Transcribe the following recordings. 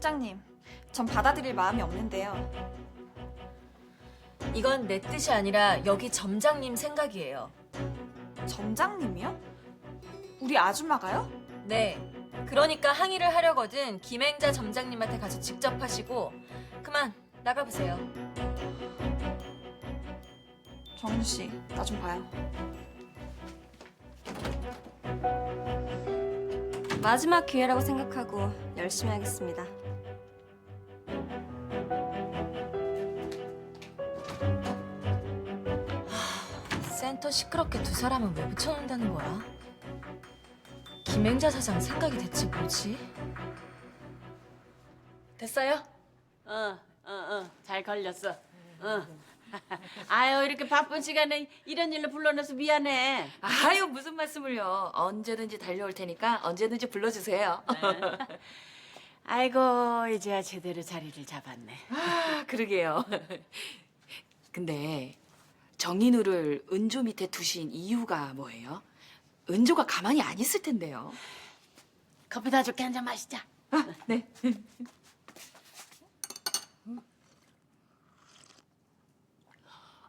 총장님, 전 받아들일 마음이 없는데요. 이건 내 뜻이 아니라 여기 점장님 생각이에요. 점장님이요? 우리 아줌마가요? 네. 그러니까 항의를 하려거든 김행자 점장님한테 가서 직접 하시고 그만 나가보세요. 정윤 씨, 나 좀 봐요. 마지막 기회라고 생각하고 열심히 하겠습니다. 센터 시끄럽게 두 사람은 왜 붙여놓는다는 거야? 김행자 사장 생각이 대체 뭐지? 됐어요? 잘 걸렸어. 아유, 이렇게 바쁜 시간에 이런 일로 불러내서 미안해. 아유, 무슨 말씀을요. 언제든지 달려올 테니까 언제든지 불러주세요. 아이고, 이제야 제대로 자리를 잡았네. 아, 그러게요. 근데 정인우를 은조 밑에 두신 이유가 뭐예요? 은조가 가만히 안 있을 텐데요. 커피 다 줄게, 한 잔 마시자. 네.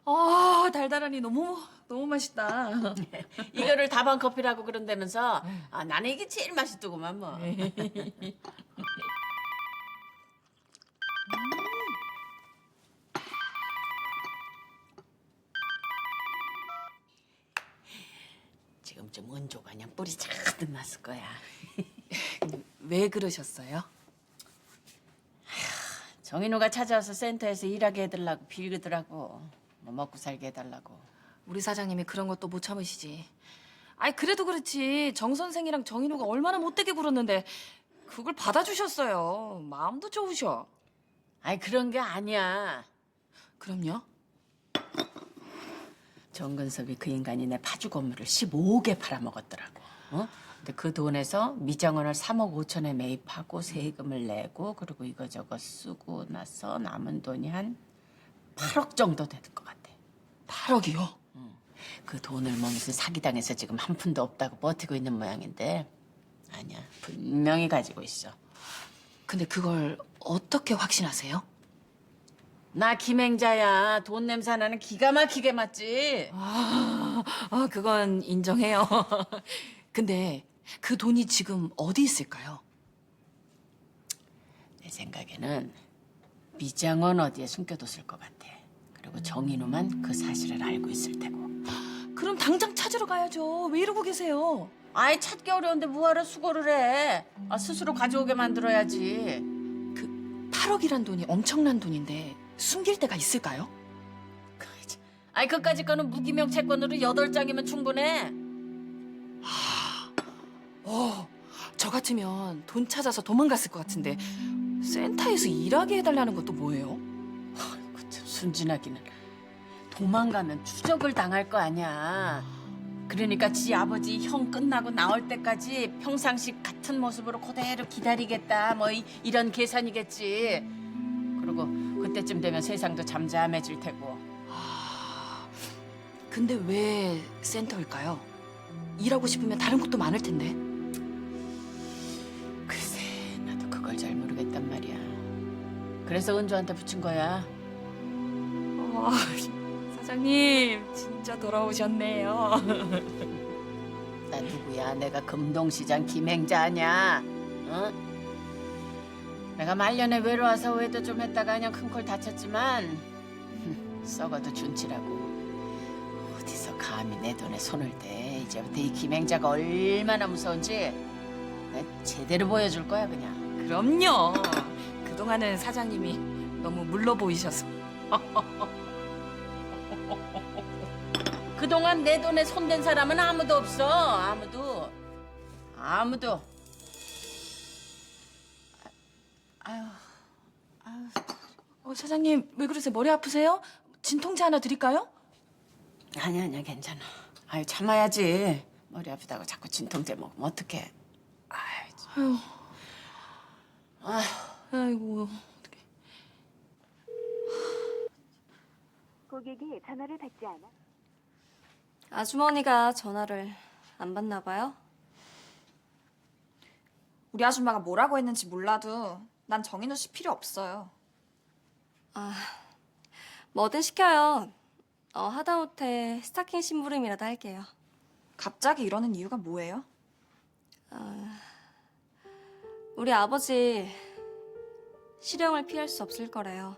아, 달달하니 너무 맛있다. 이거를 다방 커피라고 그런다면서 나는 이게 제일 맛있더구만 뭐. 지금쯤 은조가 그냥 뿌리 잔뜩 났을 거야. 왜 그러셨어요? 정인우가 찾아와서 센터에서 일하게 해달라고 빌더라고. 뭐 먹고 살게 해달라고. 우리 사장님이 그런 것도 못 참으시지. 아이, 그래도 그렇지. 정 선생이랑 정인우가 얼마나 못되게 굴었는데 그걸 받아주셨어요. 마음도 좋으셔. 아이, 그런 게 아니야. 그럼요. 정근섭이 그 인간이 내 파주 건물을 15개 팔아먹었더라고. 어? 근데 그 돈에서 미장원을 3억 5천에 매입하고 세금을 내고 그리고 이거저거 쓰고 나서 남은 돈이 한 8억 정도 되는 것 같아. 8억이요? 그 돈을 뭐 무슨 사기당해서 지금 한 푼도 없다고 버티고 있는 모양인데 아니야. 분명히 가지고 있어. 근데 그걸 어떻게 확신하세요? 나 김행자야. 돈 냄새 나는 기가 막히게 맞지. 그건 인정해요. 근데 그 돈이 지금 어디 있을까요? 내 생각에는 미장원 어디에 숨겨뒀을 것 같아. 그리고 정인우만 그 사실을 알고 있을 테고. 그럼 당장 찾으러 가야죠. 왜 이러고 계세요? 아이, 찾기 어려운데 뭐하러 수고를 해. 스스로 가져오게 만들어야지. 그 8억이란 돈이 엄청난 돈인데 숨길 데가 있을까요? 아이, 그까짓 거는 무기명 채권으로 8장이면 충분해. 저 같으면 돈 찾아서 도망갔을 것 같은데 센터에서 일하게 해달라는 것도 뭐예요? 그 참 순진하기는. 도망가면 추적을 당할 거 아니야. 그러니까 지 아버지 형 끝나고 나올 때까지 평상시 같은 모습으로 그대로 기다리겠다. 뭐 이런 계산이겠지. 그리고 그때쯤 되면 세상도 잠잠해질 테고. 근데 왜 센터일까요? 일하고 싶으면 다른 곳도 많을 텐데. 글쎄, 나도 그걸 잘 모르겠단 말이야. 그래서 은조한테 붙인 거야. 사장님 진짜 돌아오셨네요. 나 누구야? 내가 금동시장 김행자 아냐? 어? 내가 말년에 외로워서 외도 좀 했다가 그냥 큰 콜 다쳤지만 썩어도 준치라고. 어디서 감히 내 돈에 손을 대. 이제부터 이 김행자가 얼마나 무서운지 내가 제대로 보여줄 거야 그냥. 그럼요. 그동안은 사장님이 너무 물러 보이셔서. 그동안 내 돈에 손댄 사람은 아무도 없어. 아무도. 사장님 왜 그러세요? 머리 아프세요? 진통제 하나 드릴까요? 아니야, 괜찮아. 아유, 참아야지. 머리 아프다고 자꾸 진통제 먹으면 어떡해. 아유, 아이고 어떡해. 고객이 전화를 받지 않아. 아주머니가 전화를 안 받나 봐요. 우리 아줌마가 뭐라고 했는지 몰라도 난 정인우 씨 필요 없어요. 뭐든 시켜요. 하다못해 스타킹 심부름이라도 할게요. 갑자기 이러는 이유가 뭐예요? 우리 아버지 실형을 피할 수 없을 거래요.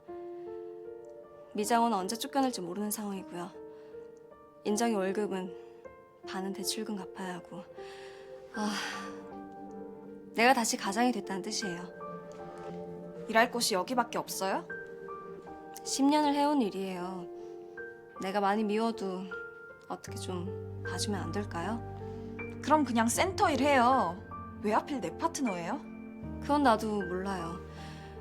미장원은 언제 쫓겨날지 모르는 상황이고요. 인정이 월급은 반은 대출금 갚아야 하고. 내가 다시 가장이 됐다는 뜻이에요. 일할 곳이 여기밖에 없어요? 10년을 해온 일이에요. 내가 많이 미워도 어떻게 좀 봐주면 안 될까요? 그럼 그냥 센터 일 해요. 왜 하필 내 파트너예요? 그건 나도 몰라요.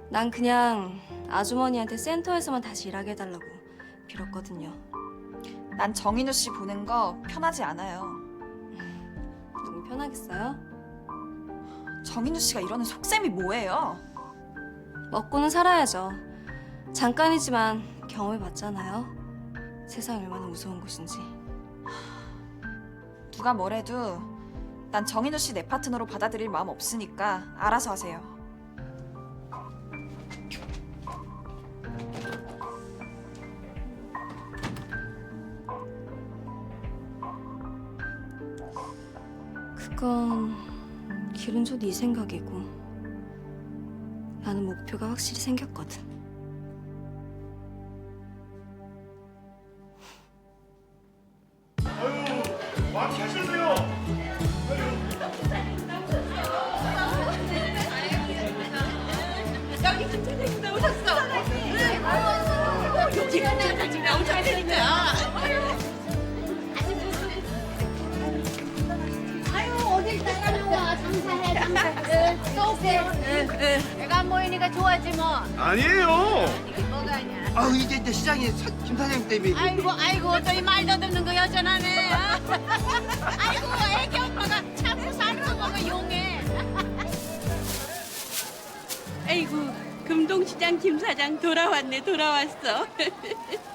난 그냥 아주머니한테 센터에서만 다시 일하게 해달라고 빌었거든요. 난 정인우 씨 보는 거 편하지 않아요. 너무 편하겠어요? 정인우 씨가 이러는 속셈이 뭐예요? 먹고는 살아야죠. 잠깐이지만 경험해봤잖아요. 세상이 얼마나 무서운 곳인지. 누가 뭐래도 난 정인우 씨 내 파트너로 받아들일 마음 없으니까 알아서 하세요. 그건 길은 저 네 생각이고 나는 목표가 확실히 생겼거든. 내가 안 모이니까 좋아지 뭐. 아니에요. 뭐가 아니야. 아 이제 시장에 김 사장님 때문에. 아이고 또 이 말도 듣는 거 여전하네. 아이고 애기 오빠가 자꾸 사는 거 보면 용해. 아이고 금동시장 김 사장 돌아왔어.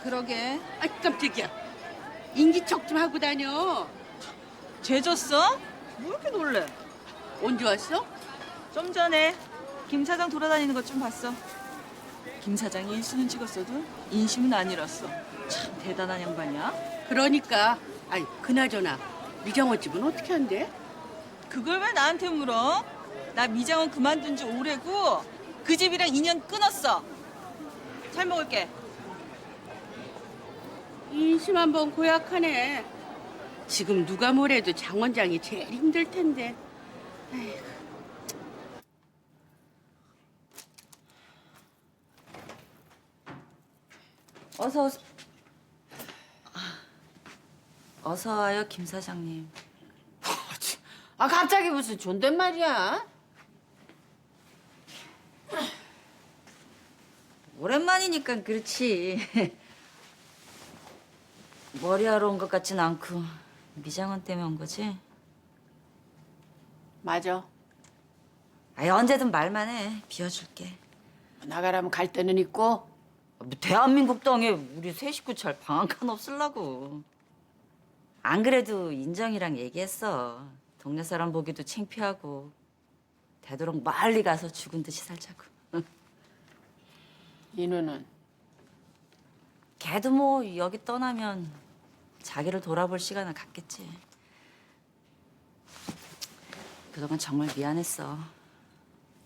그러게. 아 깜짝이야. 인기척 좀 하고 다녀. 죄졌어? 왜 이렇게 놀래? 언제 왔어? 좀 전에 김 사장 돌아다니는 것 좀 봤어. 김 사장이 일수는 찍었어도 인심은 안 잃었어. 참 대단한 양반이야. 그러니까. 아이 그나저나 미정원 집은 어떻게 한대? 그걸 왜 나한테 물어? 나 미장원 그만둔 지 오래고 그 집이랑 인연 끊었어. 잘 먹을게. 인심 한번 고약하네. 지금 누가 뭐래도 장 원장이 제일 힘들 텐데. 아이고. 어서 와요, 김 사장님. 아 갑자기 무슨 존댓말이야? 오랜만이니까 그렇지. 머리하러 온 것 같진 않고 미장원 때문에 온 거지? 맞아. 아니, 언제든 말만 해. 비워줄게. 나가라면 갈 데는 있고. 뭐 대한민국 땅에 우리 세 식구 잘 방 한 칸 없을라고. 안 그래도 인정이랑 얘기했어. 동네 사람 보기도 창피하고 되도록 멀리 가서 죽은 듯이 살자고. 인우는 걔도 뭐 여기 떠나면 자기를 돌아볼 시간을 갖겠지. 그동안 정말 미안했어.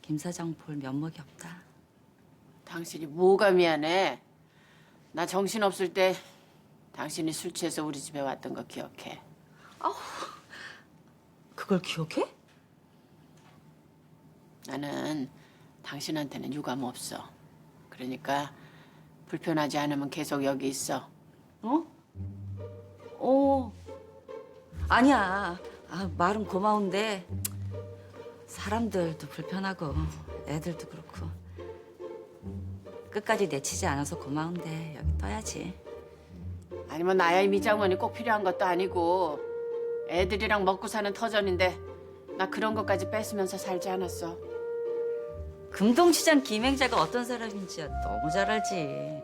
김 사장 볼 면목이 없다. 당신이 뭐가 미안해? 나 정신 없을 때 당신이 술 취해서 우리 집에 왔던 거 기억해. 그걸 기억해? 나는 당신한테는 유감 없어. 그러니까 불편하지 않으면 계속 여기 있어. 아니야. 말은 고마운데 사람들도 불편하고 애들도 그렇고 끝까지 내치지 않아서 고마운데 여기 떠야지. 아니면 나야 이 미장원이 꼭 필요한 것도 아니고 애들이랑 먹고 사는 터전인데 나 그런 것까지 뺏으면서 살지 않았어. 금동시장 김행자가 어떤 사람인지 너무 잘 알지.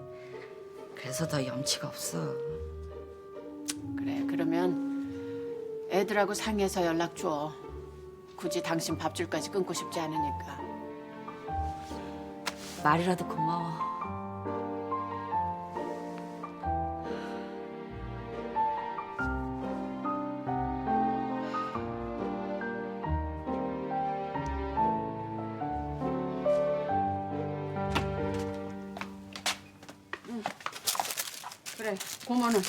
그래서 더 염치가 없어. 그래 그러면 애들하고 상의해서 연락 줘. 굳이 당신 밥줄까지 끊고 싶지 않으니까. 말이라도 고마워. 그래, 고모는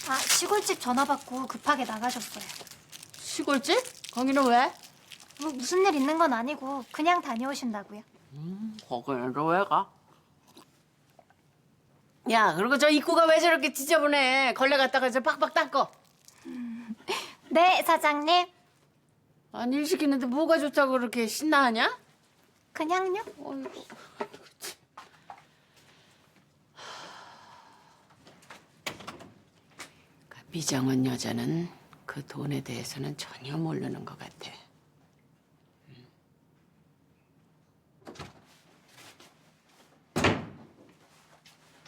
아, 시골집 전화 받고 급하게 나가셨어요. 시골집? 거기는 왜? 뭐 무슨 일 있는 건 아니고 그냥 다녀오신다고요. 거기는 또 왜 가? 야, 그리고 저 입구가 왜 저렇게 지저분해? 걸레 갖다가 저 빡빡 닦어. 네, 사장님. 아니, 일 시키는데 뭐가 좋다고 그렇게 신나하냐? 그냥요. 미정원 여자는 그 돈에 대해서는 전혀 모르는 것 같아.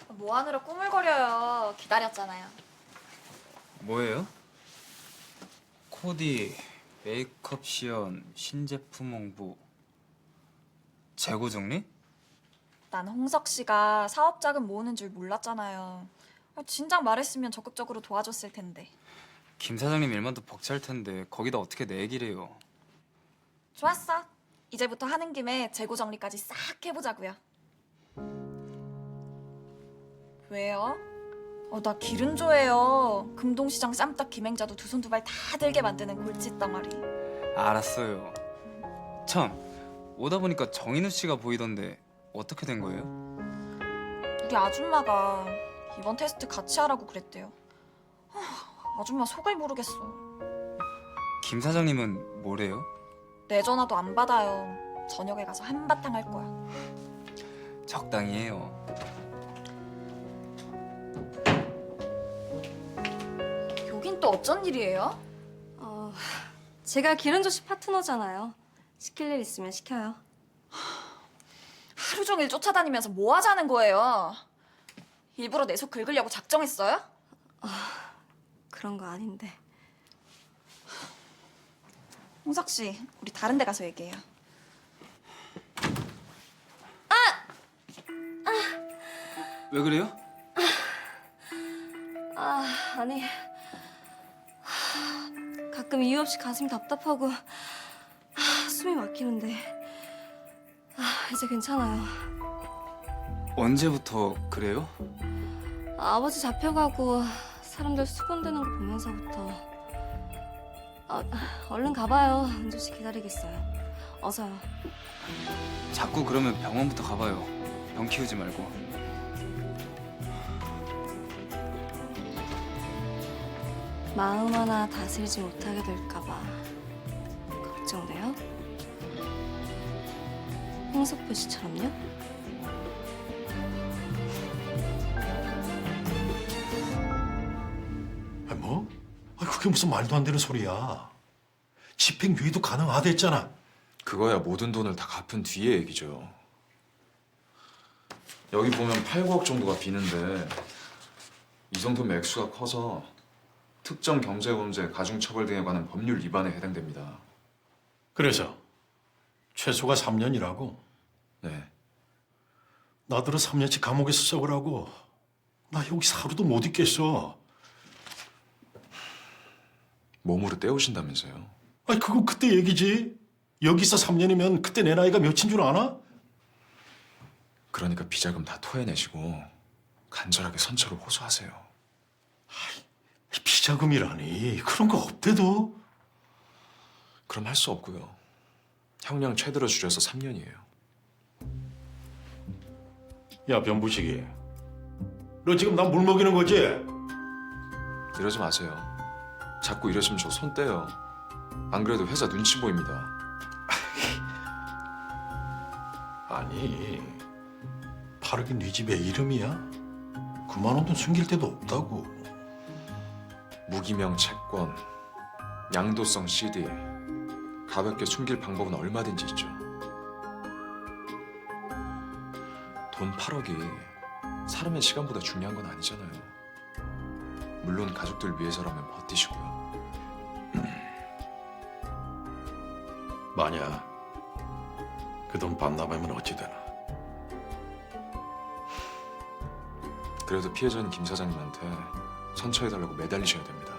뭐 하느라 꾸물거려요. 기다렸잖아요. 뭐예요? 코디, 메이크업 시연, 신제품 홍보, 재고 정리? 난 홍석 씨가 사업 자금 모으는 줄 몰랐잖아요. 진작 말했으면 적극적으로 도와줬을 텐데. 김 사장님 일만 더 벅찰 텐데 거기다 어떻게 내 얘기를 해요? 좋았어. 이제부터 하는 김에 재고 정리까지 싹 해보자고요. 왜요? 나 기른 조예요. 금동시장 쌈딱 김행자도 두 손 두 발 다 들게 만드는 골칫덩어리. 알았어요. 참, 오다 보니까 정인우 씨가 보이던데 어떻게 된 거예요? 우리 아줌마가 이번 테스트 같이 하라고 그랬대요. 아줌마 속을 모르겠어. 김 사장님은 뭐래요? 내 전화도 안 받아요. 저녁에 가서 한바탕 할 거야. 적당히 해요. 여긴 또 어쩐 일이에요? 제가 기른조 씨 파트너잖아요. 시킬 일 있으면 시켜요. 하루 종일 쫓아다니면서 뭐 하자는 거예요? 일부러 내 속 긁으려고 작정했어요? 그런 거 아닌데. 홍석 씨, 우리 다른 데 가서 얘기해요. 왜 그래요? 아니. 가끔 이유 없이 가슴이 답답하고 숨이 막히는데 이제 괜찮아요. 언제부터 그래요? 아버지 잡혀가고 사람들 수군대는 거 보면서부터. 얼른 가봐요. 은조 씨 기다리겠어요. 어서요. 자꾸 그러면 병원부터 가봐요. 병 키우지 말고. 마음 하나 다스리지 못하게 될까봐 걱정돼요? 홍석표 씨처럼요? 뭐? 그게 무슨 말도 안 되는 소리야. 집행유예도 가능하댔잖아. 그거야 모든 돈을 다 갚은 뒤의 얘기죠. 여기 보면 8억 정도가 비는데 이 정도면 액수가 커서 특정 경제범죄, 가중처벌 등에 관한 법률 위반에 해당됩니다. 그래서 최소가 3년이라고? 네. 나더러 3년치 감옥에서 썩으라고. 나 여기서 하루도 못 있겠어. 몸으로 때우신다면서요? 그건 그때 얘기지. 여기서 3년이면 그때 내 나이가 몇인 줄 아나? 그러니까 비자금 다 토해내시고 간절하게 선처를 호소하세요. 비자금이라니. 그런 거 없대도. 그럼 할 수 없고요. 형량 최대로 줄여서 3년이에요. 야, 변부식이. 너 지금 나 물 먹이는 거지? 이러지 마세요. 자꾸 이러시면 저 손 떼요. 안 그래도 회사 눈치 보입니다. 아니, 파르기 네 집의 이름이야? 그만한 돈 숨길 데도 없다고. 무기명 채권, 양도성 CD, 가볍게 숨길 방법은 얼마든지 있죠. 돈 8억이 사람의 시간보다 중요한 건 아니잖아요. 물론 가족들 위해서라면 버티시고요. 만약 그 돈 반납하면 어찌 되나? 그래도 피해자인 김 사장님한테 선처해달라고 매달리셔야 됩니다.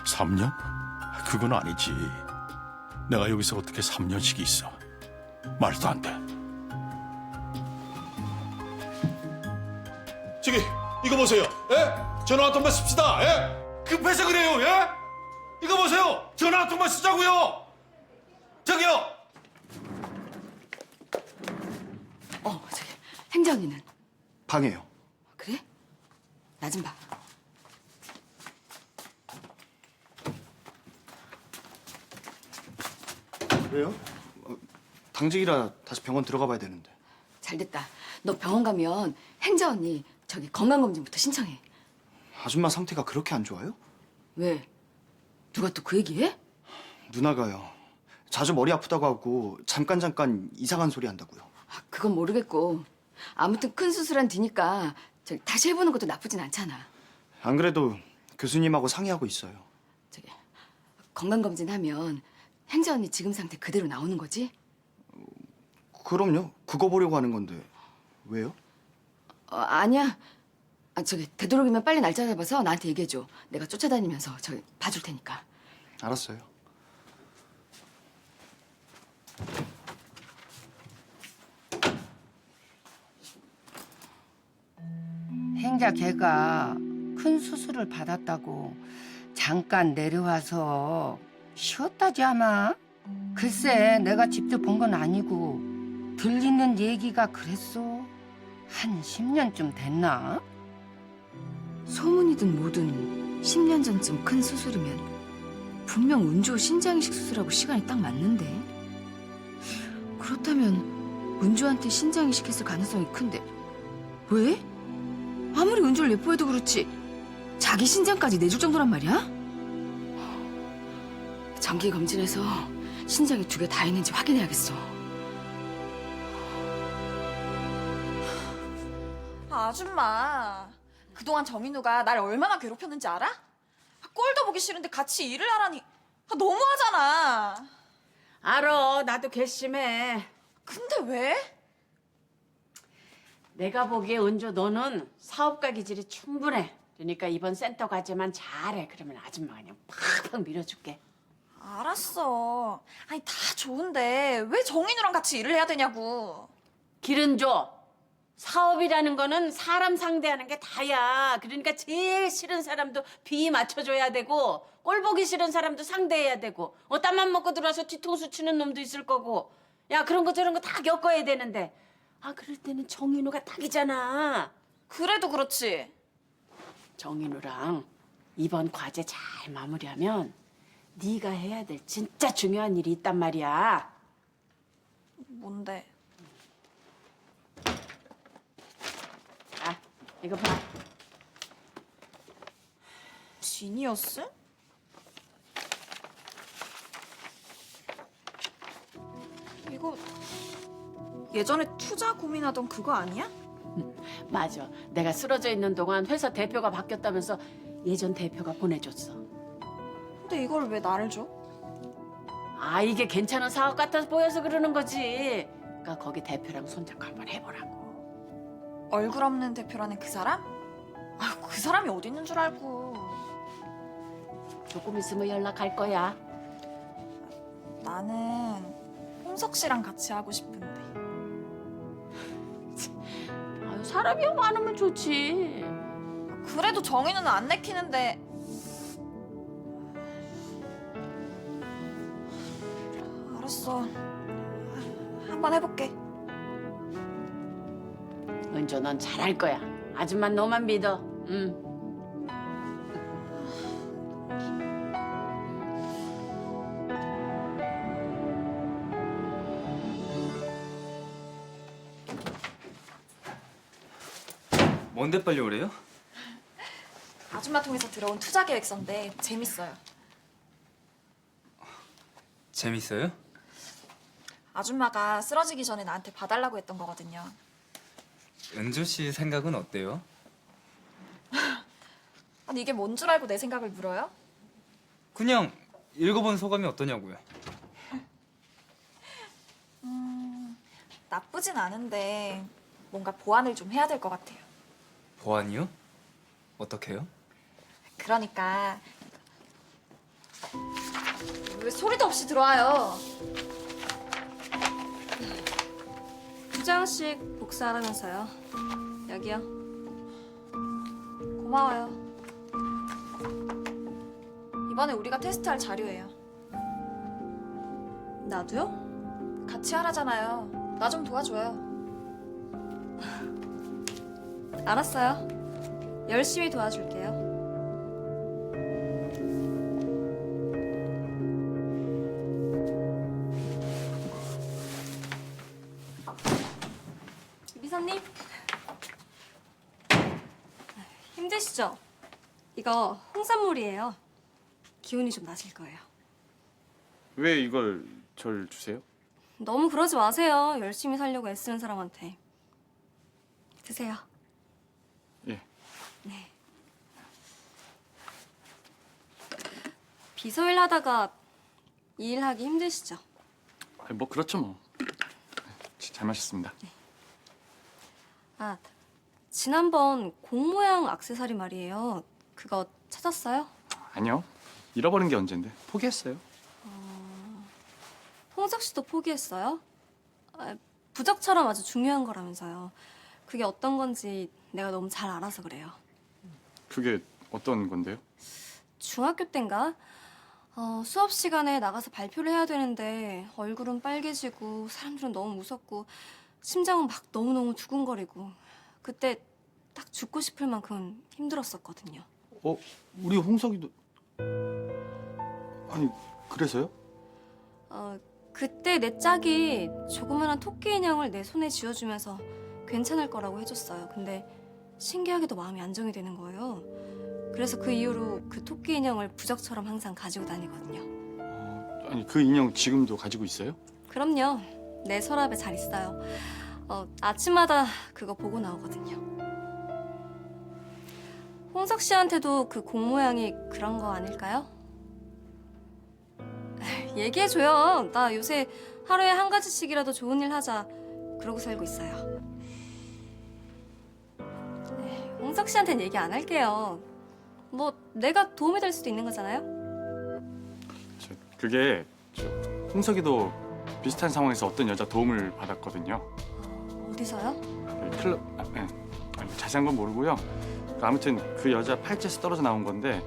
3년? 그건 아니지. 내가 여기서 어떻게 3년씩 있어? 말도 안 돼. 저기 이거 보세요. 예? 전화 한 통만 씁시다. 예? 급해서 그래요. 예? 이거 보세요. 전화 한 통만 쓰자고요. 저기요. 저기 행자 언니는 방해요. 그래? 나 좀 봐. 왜요? 당직이라 다시 병원 들어가 봐야 되는데. 잘 됐다. 너 병원 가면 행자 언니 저기 건강검진부터 신청해. 아줌마 상태가 그렇게 안 좋아요? 왜? 누가 또 그 얘기해? 누나가요. 자주 머리 아프다고 하고 잠깐 이상한 소리 한다고요. 그건 모르겠고 아무튼 큰 수술한 뒤니까 저기 다시 해보는 것도 나쁘진 않잖아. 안 그래도 교수님하고 상의하고 있어요. 저기 건강검진 하면 행자 언니 지금 상태 그대로 나오는 거지? 그럼요. 그거 보려고 하는 건데. 왜요? 아니야. 저기 되도록이면 빨리 날짜 잡아서 나한테 얘기해줘. 내가 쫓아다니면서 저기 봐줄 테니까. 알았어요. 행자 걔가 큰 수술을 받았다고 잠깐 내려와서 쉬었다지 아마? 글쎄 내가 직접 본 건 아니고 들리는 얘기가 그랬어. 한 10년쯤 됐나? 소문이든 뭐든 10년 전쯤 큰 수술이면 분명 은조 신장 이식 수술하고 시간이 딱 맞는데. 그렇다면 은조한테 신장 이식했을 가능성이 큰데 왜? 아무리 은조를 예뻐해도 그렇지 자기 신장까지 내줄 정도란 말이야? 정기 검진해서 신장이 2개 다 있는지 확인해야겠어. 아줌마, 그동안 정인우가 날 얼마나 괴롭혔는지 알아? 꼴도 보기 싫은데 같이 일을 하라니 너무하잖아. 알어. 나도 괘씸해. 근데 왜? 내가 보기에 은조 너는 사업가 기질이 충분해. 그러니까 이번 센터 과제만 잘해. 그러면 아줌마 그냥 팍팍 밀어줄게. 알았어. 아니 다 좋은데 왜 정인우랑 같이 일을 해야 되냐고. 길은조. 사업이라는 거는 사람 상대하는 게 다야. 그러니까 제일 싫은 사람도 비위 맞춰줘야 되고 꼴 보기 싫은 사람도 상대해야 되고 땀만 먹고 들어와서 뒤통수 치는 놈도 있을 거고. 야 그런 거 저런 거 다 겪어야 되는데 그럴 때는 정인우가 딱이잖아. 그래도 그렇지. 정인우랑 이번 과제 잘 마무리하면 네가 해야 될 진짜 중요한 일이 있단 말이야. 뭔데? 이거 봐. 지니어스? 이거 예전에 투자 고민하던 그거 아니야? 맞아. 내가 쓰러져 있는 동안 회사 대표가 바뀌었다면서 예전 대표가 보내줬어. 근데 이걸 왜 나를 줘? 이게 괜찮은 사업 같아서 보여서 그러는 거지. 그러니까 거기 대표랑 손잡고 한번 해보라고. 얼굴 없는 대표라는 그 사람? 그 사람이 어디 있는 줄 알고. 조금 있으면 연락할 거야. 나는 홍석 씨랑 같이 하고 싶은데. 사람이 많으면 좋지. 그래도 정인우는 안 내키는데. 알았어. 한번 해볼게. 은조 넌 잘할 거야. 아줌마 너만 믿어. 응. 뭔데 빨리 오래요? 아줌마 통해서 들어온 투자 계획서인데 재밌어요. 재밌어요? 아줌마가 쓰러지기 전에 나한테 봐달라고 했던 거거든요. 은조 씨 생각은 어때요? 아니 이게 뭔 줄 알고 내 생각을 물어요? 그냥 읽어본 소감이 어떠냐고요? 나쁘진 않은데 뭔가 보완을 좀 해야 될 것 같아요. 보안이요? 어떻게요? 그러니까 왜 소리도 없이 들어와요? 2장씩 복사하라면서요. 여기요. 고마워요. 이번에 우리가 테스트할 자료예요. 나도요? 같이 하라잖아요. 나 좀 도와줘요. 알았어요. 열심히 도와줄게요. 미사님 힘드시죠? 이거 홍삼물이에요. 기운이 좀 나실 거예요. 왜 이걸 절 주세요? 너무 그러지 마세요. 열심히 살려고 애쓰는 사람한테. 드세요. 예. 네. 비서일 하다가 이 일 하기 힘드시죠? 아니, 뭐 그렇죠 뭐. 잘 마셨습니다. 아, 지난번 공 모양 액세서리 말이에요. 그거 찾았어요? 아니요. 잃어버린 게 언젠데. 포기했어요. 홍석 씨도 포기했어요? 아, 부적처럼 아주 중요한 거라면서요. 그게 어떤 건지 내가 너무 잘 알아서 그래요. 그게 어떤 건데요? 중학교 땐가? 수업 시간에 나가서 발표를 해야 되는데 얼굴은 빨개지고 사람들은 너무 무섭고 심장은 막 너무너무 두근거리고 그때 딱 죽고 싶을 만큼 힘들었었거든요. 우리 홍석이도 아니 그래서요? 그때 내 짝이 조그만한 토끼 인형을 내 손에 쥐어주면서 괜찮을 거라고 해줬어요. 근데 신기하게도 마음이 안정이 되는 거예요. 그래서 그 이후로 그 토끼 인형을 부적처럼 항상 가지고 다니거든요. 아니 그 인형 지금도 가지고 있어요? 그럼요. 내 서랍에 잘 있어요. 아침마다 그거 보고 나오거든요. 홍석 씨한테도 그 공 모양이 그런 거 아닐까요? 얘기해줘요. 나 요새 하루에 한 가지씩이라도 좋은 일 하자. 그러고 살고 있어요. 홍석 씨한테는 얘기 안 할게요. 뭐 내가 도움이 될 수도 있는 거잖아요. 그게 홍석이도 비슷한 상황에서 어떤 여자 도움을 받았거든요. 어디서요? 클럽 아니, 자세한 건 모르고요. 아무튼 그 여자 팔찌에서 떨어져 나온 건데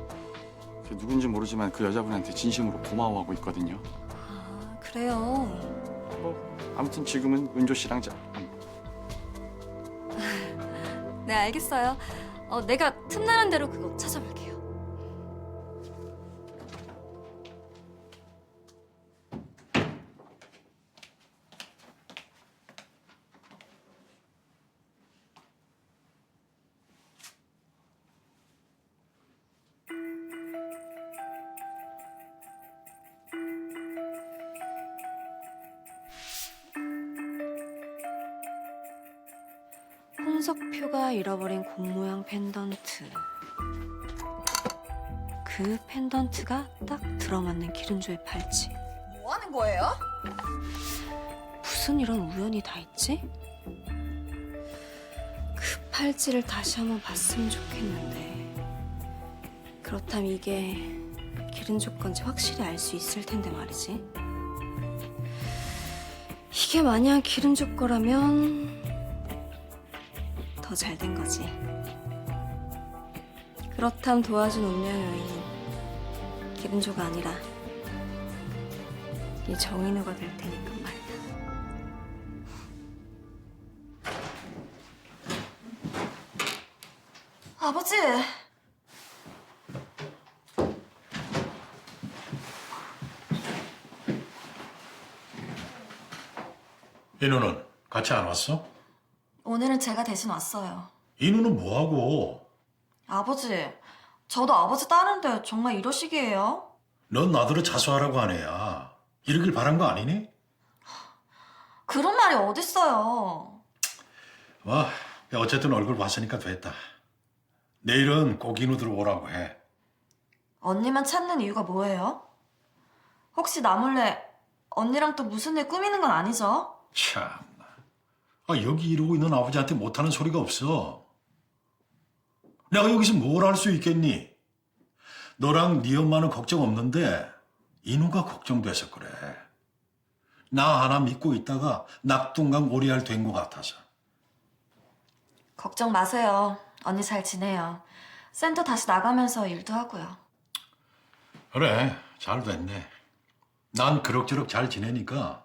누군지 모르지만 그 여자분한테 진심으로 고마워하고 있거든요. 아 그래요. 아무튼 지금은 은조 씨랑 네 알겠어요. 내가 틈나는 대로 그거 찾아볼게요. 홍석표가 잃어버린 공 모양 펜던트. 그 펜던트가 딱 들어맞는 기른조의 팔찌. 뭐 하는 거예요? 무슨 이런 우연이 다 있지? 그 팔찌를 다시 한번 봤으면 좋겠는데. 그렇다면 이게 기른조 건지 확실히 알 수 있을 텐데 말이지. 이게 만약 기른조 거라면 더 잘 된 거지. 그렇담 도와준 운명의 여인 기른조가 아니라 이 정인우가 될 테니까 말이야. 아버지. 인우는 같이 안 왔어? 오늘은 제가 대신 왔어요. 인우는 뭐하고? 아버지, 저도 아버지 따는데 정말 이러시기에요? 넌 나더러 자수하라고 하네야. 이러길 바란 거 아니니? 그런 말이 어딨어요. 뭐 어쨌든 얼굴 봤으니까 됐다. 내일은 꼭 인우 들어오라고 해. 언니만 찾는 이유가 뭐예요? 혹시 나 몰래 언니랑 또 무슨 일 꾸미는 건 아니죠? 참. 여기 이러고 있는 아버지한테 못하는 소리가 없어. 내가 여기서 뭘 할 수 있겠니? 너랑 네 엄마는 걱정 없는데 인우가 걱정돼서 그래. 나 하나 믿고 있다가 낙동강 오리알 된 것 같아서. 걱정 마세요. 언니 잘 지내요. 센터 다시 나가면서 일도 하고요. 그래, 잘 됐네. 난 그럭저럭 잘 지내니까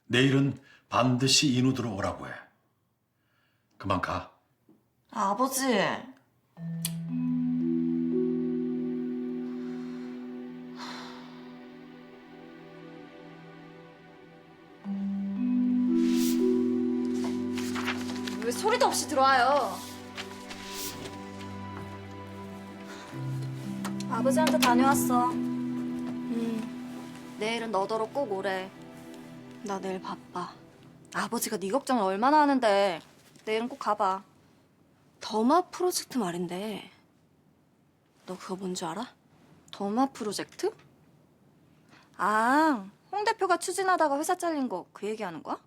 내일은 반드시 인우 들어오라고 해. 그만 가. 아버지. 왜 소리도 없이 들어와요? 아버지한테 다녀왔어. 내일은 너더러 꼭 오래. 나 내일 바빠. 아버지가 네 걱정을 얼마나 하는데. 내일은 꼭 가봐. 더마 프로젝트 말인데 너 그거 뭔지 알아? 더마 프로젝트? 아, 홍 대표가 추진하다가 회사 잘린 거 그 얘기하는 거야?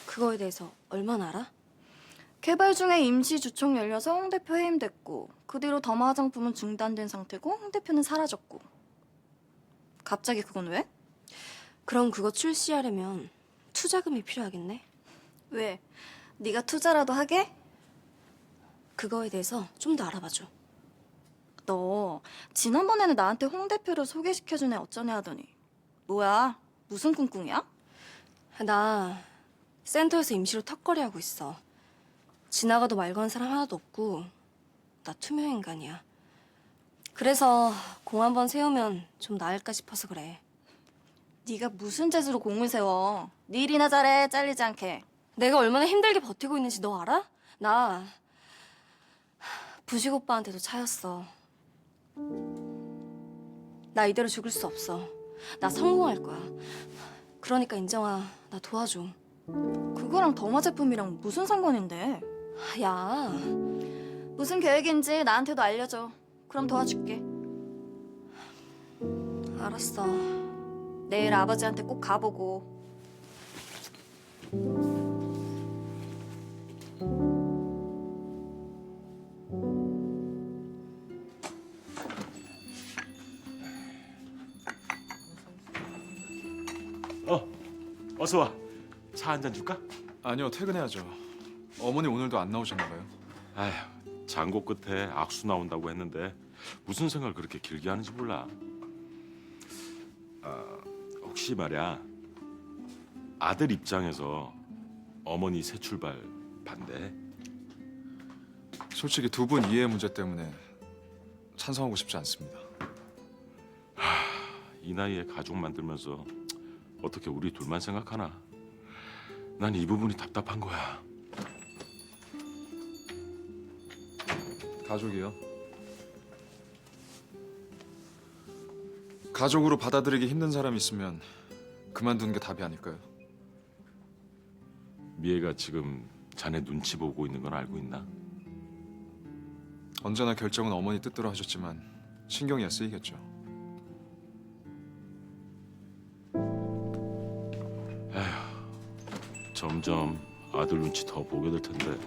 그거에 대해서 얼마나 알아? 개발 중에 임시 주총 열려서 홍 대표 해임됐고 그 뒤로 더마 화장품은 중단된 상태고 홍 대표는 사라졌고. 갑자기 그건 왜? 그럼 그거 출시하려면 투자금이 필요하겠네. 왜? 네가 투자라도 하게? 그거에 대해서 좀 더 알아봐줘. 너 지난번에는 나한테 홍 대표를 소개시켜준 애 어쩌네 하더니 뭐야? 무슨 꿍꿍이야? 나 센터에서 임시로 턱걸이 하고 있어. 지나가도 말 거는 사람 하나도 없고 나 투명 인간이야. 그래서 공 한 번 세우면 좀 나을까 싶어서 그래. 네가 무슨 재주로 공을 세워? 네 일이나 잘해, 잘리지 않게. 내가 얼마나 힘들게 버티고 있는지 너 알아? 나 부식 오빠한테도 차였어. 나 이대로 죽을 수 없어. 나 성공할 거야. 그러니까 인정아, 나 도와줘. 그거랑 더마 제품이랑 무슨 상관인데? 야, 무슨 계획인지 나한테도 알려줘. 그럼 도와줄게. 알았어. 내일 아버지한테 꼭 가보고. 어서 와. 차 한 잔 줄까? 아니요, 퇴근해야죠. 어머니 오늘도 안 나오셨나 봐요. 아휴, 장고 끝에 악수 나온다고 했는데 무슨 생각을 그렇게 길게 하는지 몰라. 혹시 말이야, 아들 입장에서 어머니 새 출발 반대? 솔직히 두 분 이해 문제 때문에 찬성하고 싶지 않습니다. 이 나이에 가족 만들면서 어떻게 우리 둘만 생각하나? 난 이 부분이 답답한 거야. 가족이요? 가족으로 받아들이기 힘든 사람이 있으면 그만두는 게 답이 아닐까요? 미애가 지금 자네 눈치 보고 있는 건 알고 있나? 언제나 결정은 어머니 뜻대로 하셨지만 신경이 쓰이겠죠. 점점 아들 눈치 더 보게 될 텐데.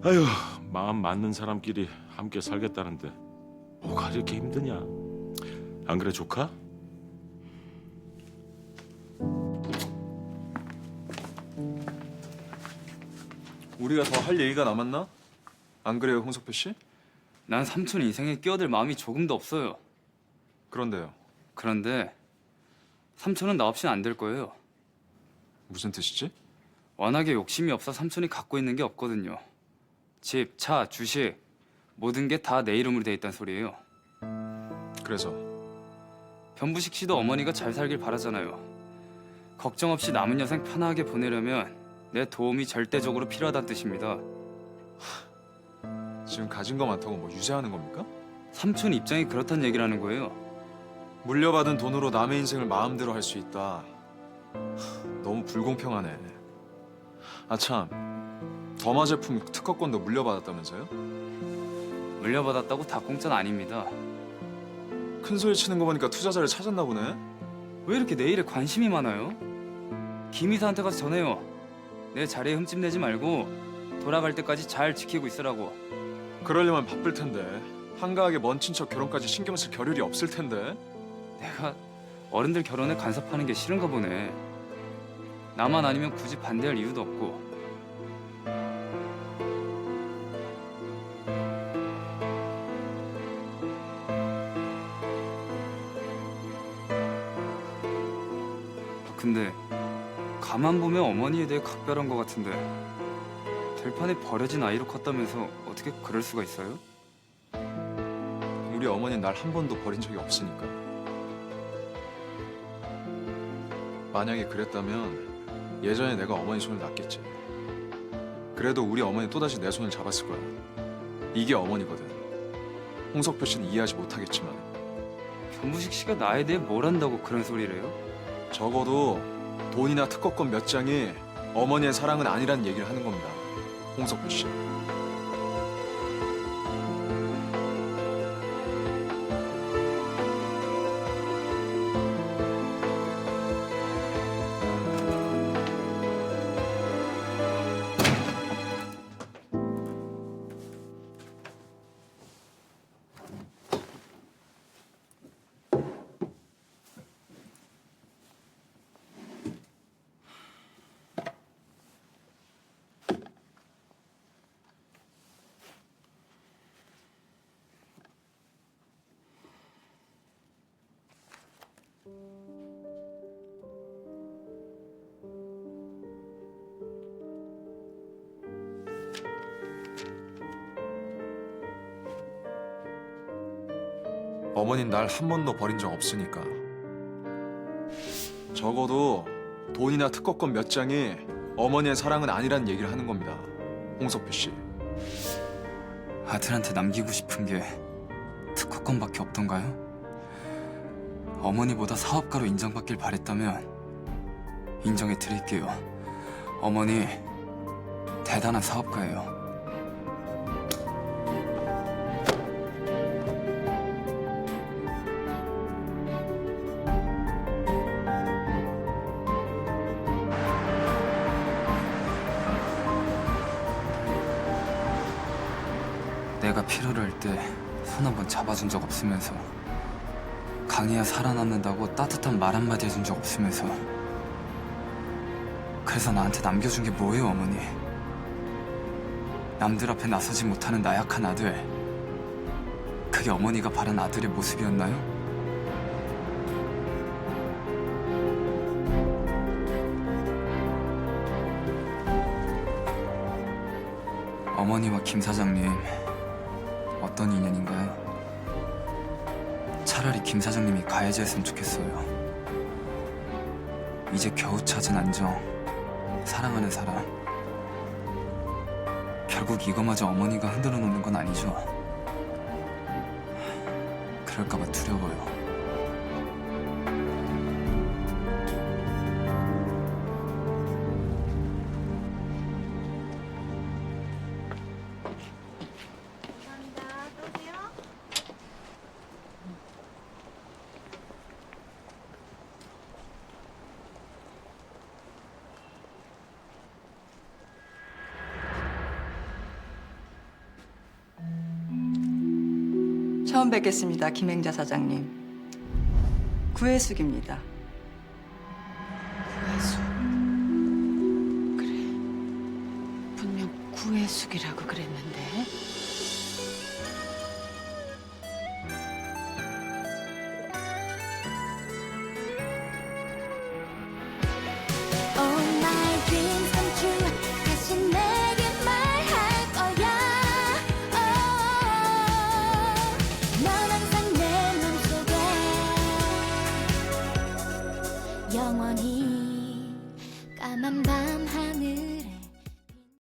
아휴, 마음 맞는 사람끼리 함께 살겠다는데 뭐가 이렇게 힘드냐? 안 그래, 조카? 우리가 더 할 얘기가 남았나? 안 그래요, 홍석표 씨? 난 삼촌 인생에 끼어들 마음이 조금도 없어요. 그런데요. 그런데 삼촌은 나 없이는 안 될 거예요. 무슨 뜻이지? 워낙에 욕심이 없어 삼촌이 갖고 있는 게 없거든요. 집, 차, 주식 모든 게 다 내 이름으로 돼 있단 소리예요. 그래서? 변부식 씨도 어머니가 잘 살길 바라잖아요. 걱정 없이 남은 여생 편하게 보내려면 내 도움이 절대적으로 필요하다는 뜻입니다. 지금 가진 거 많다고 뭐 유세하는 겁니까? 삼촌 입장이 그렇단 얘기를 하는 거예요. 물려받은 돈으로 남의 인생을 마음대로 할 수 있다. 너무 불공평하네. 아 참, 더마 제품 특허권도 물려받았다면서요? 물려받았다고 다 공짜는 아닙니다. 큰 소리 치는 거 보니까 투자자를 찾았나 보네. 왜 이렇게 내 일에 관심이 많아요? 김 이사한테 가서 전해요. 내 자리에 흠집 내지 말고 돌아갈 때까지 잘 지키고 있으라고. 그러려면 바쁠 텐데. 한가하게 먼 친척 결혼까지 신경 쓸 겨를이 없을 텐데. 내가 어른들 결혼에 간섭하는 게 싫은가 보네. 나만 아니면 굳이 반대할 이유도 없고. 근데 가만 보면 어머니에 대해 각별한 것 같은데 들판에 버려진 아이로 컸다면서 어떻게 그럴 수가 있어요? 우리 어머니는 날 한 번도 버린 적이 없으니까. 만약에 그랬다면 예전에 내가 어머니 손을 놨겠지. 그래도 우리 어머니 또다시 내 손을 잡았을 거야. 이게 어머니거든. 홍석표 씨는 이해하지 못하겠지만. 변부식 씨가 나에 대해 뭘 안다고 그런 소리를 해요? 적어도 돈이나 특허권 몇 장이 어머니의 사랑은 아니라는 얘기를 하는 겁니다. 홍석표 씨. 어머니는 날 한 번도 버린 적 없으니까. 적어도 돈이나 특허권 몇 장이 어머니의 사랑은 아니라는 얘기를 하는 겁니다. 홍석표 씨. 아들한테 남기고 싶은 게 특허권밖에 없던가요? 어머니보다 사업가로 인정받길 바랬다면 인정해 드릴게요. 어머니 대단한 사업가예요. 내가 필요로 할 때 손 한 번 잡아준 적 없으면서 강해야 살아남는다고 따뜻한 말 한마디 해준 적 없으면서 그래서 나한테 남겨준 게 뭐예요, 어머니? 남들 앞에 나서지 못하는 나약한 아들. 그게 어머니가 바란 아들의 모습이었나요? 어머니와 김 사장님 어떤 인연인가요? 차라리 김 사장님이 가해자였으면 좋겠어요. 이제 겨우 찾은 안정, 사랑하는 사람. 결국 이거마저 어머니가 흔들어 놓는 건 아니죠? 그럴까봐 두려워요. 처음 뵙겠습니다, 김행자 사장님. 구혜숙입니다. 구혜숙. 그래. 분명 구혜숙이라고 그랬는데.